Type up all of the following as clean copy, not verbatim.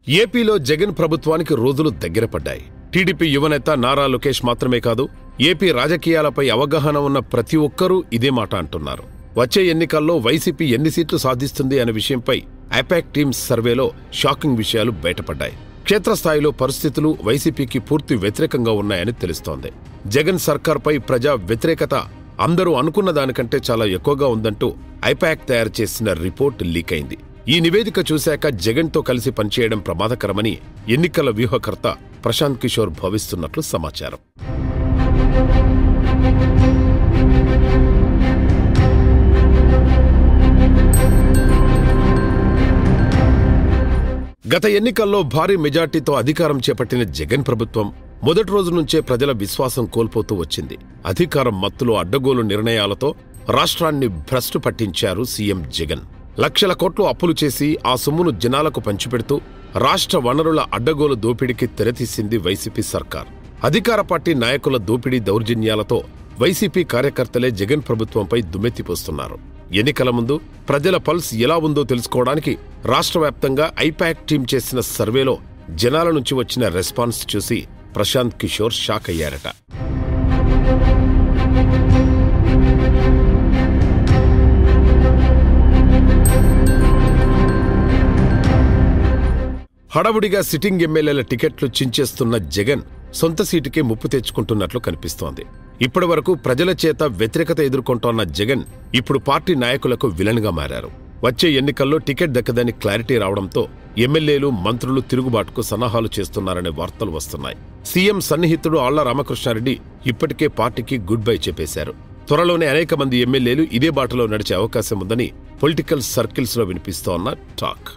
ఏపీలో జగన్ ప్రభుత్వానికి రోజులు దగ్గర పడ్డాయి. టీడీపీ యువనేత నారా లోకేష్ మాత్రమే కాదు, ఏపీ రాజకీయాలపై అవగాహన ఉన్న ప్రతి ఒక్కరూ ఇదే మాట అంటున్నారు. వచ్చే ఎన్నికల్లో వైసీపీ ఎన్ని సీట్లు సాధిస్తుంది అనే విషయంపై ఐపాక్ టీమ్స్ సర్వేలో షాకింగ్ విషయాలు బయటపడ్డాయి. క్షేత్రస్థాయిలో పరిస్థితులు వైసీపీకి పూర్తి వ్యతిరేకంగా ఉన్నాయని తెలుస్తోంది. జగన్ సర్కార్పై ప్రజా వ్యతిరేకత అందరూ అనుకున్న దానికంటే చాలా ఎక్కువగా ఉందంటూ ఐపాక్ తయారు చేసిన రిపోర్ట్ లీక్ అయింది. ఈ నివేదిక చూశాక జగన్తో కలిసి పనిచేయడం ప్రమాదకరమని ఎన్నికల వ్యూహకర్త ప్రశాంత్ కిషోర్ భావిస్తున్నట్లు సమాచారం. గత ఎన్నికల్లో భారీ మెజార్టీతో అధికారం చేపట్టిన జగన్ ప్రభుత్వం మొదటి రోజు నుంచే ప్రజల విశ్వాసం కోల్పోతూ వచ్చింది. అధికారం మత్తులో అడ్డగోలు నిర్ణయాలతో రాష్ట్రాన్ని భ్రష్టు పట్టించారు సీఎం జగన్. లక్షల కోట్లు అప్పులు చేసి ఆ సొమ్మును జనాలకు పంచిపెడుతూ రాష్ట్ర వనరుల అడ్డగోలు దోపిడీకి తెరతీసింది వైసీపీ సర్కార్. అధికార పార్టీ నాయకుల దోపిడీ దౌర్జన్యాలతో వైసీపీ కార్యకర్తలే జగన్ ప్రభుత్వంపై దుమ్మెత్తిపోస్తున్నారు. ఎన్నికల ముందు ప్రజల పల్స్ ఎలా ఉందో తెలుసుకోవడానికి రాష్ట్ర వ్యాప్తంగా ఐపాక్ టీం చేసిన సర్వేలో జనాల నుంచి వచ్చిన రెస్పాన్స్ చూసి ప్రశాంత్ కిషోర్ షాక్ అయ్యారట. హడావుడిగా సిట్టింగ్ ఎమ్మెల్యేల టికెట్లు చించేస్తున్న జగన్ సొంత సీటుకే ముప్పు తెచ్చుకుంటున్నట్లు కనిపిస్తోంది. ఇప్పటి వరకు ప్రజల చేత వ్యతిరేకత ఎదుర్కొంటోన్న జగన్ ఇప్పుడు పార్టీ నాయకులకు విలన్గా మారారు. వచ్చే ఎన్నికల్లో టికెట్ దక్కదని క్లారిటీ రావడంతో ఎమ్మెల్యేలు, మంత్రులు తిరుగుబాటుకు సన్నాహాలు చేస్తున్నారనే వార్తలు వస్తున్నాయి. సీఎం సన్నిహితుడు ఆళ్ల రామకృష్ణారెడ్డి ఇప్పటికే పార్టీకి గుడ్ బై చెప్పేశారు. త్వరలోనే అనేక మంది ఎమ్మెల్యేలు ఇదే బాటలో నడిచే అవకాశం ఉందని పొలిటికల్ సర్కిల్స్ లో వినిపిస్తోన్న టాక్.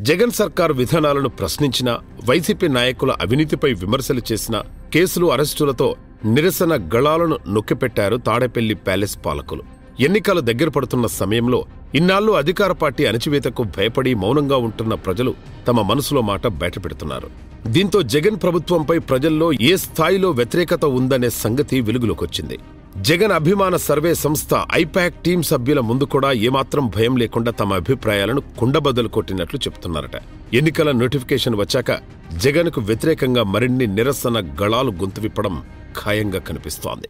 జగన్ సర్కార్ విధానాలను ప్రశ్నించిన, వైసీపీ నాయకుల అవినీతిపై విమర్శలు చేసిన, కేసులు, అరెస్టులతో నిరసన గళాలను నొక్కిపెట్టారు తాడేపల్లి ప్యాలెస్ పాలకులు. ఎన్నికలు దగ్గర పడుతున్న సమయంలో ఇన్నాళ్లు అధికార పార్టీ అణచివేతకు భయపడి మౌనంగా ఉంటున్న ప్రజలు తమ మనసులో మాట బయటపెడుతున్నారు. దీంతో జగన్ ప్రభుత్వంపై ప్రజల్లో ఏ స్థాయిలో వ్యతిరేకత ఉందనే సంగతి వెలుగులోకొచ్చింది. జగన్ అభిమాన సర్వే సంస్థ ఐపాక్ టీం సభ్యుల ముందు కూడా ఏమాత్రం భయం లేకుండా తమ అభిప్రాయాలను కుండబద్దలు కొట్టినట్లు చెబుతున్నారట. ఎన్నికల నోటిఫికేషన్ వచ్చాక జగన్కు వ్యతిరేకంగా మరిన్ని నిరసన గళాలు గొంతు విప్పడం ఖాయంగా కనిపిస్తోంది.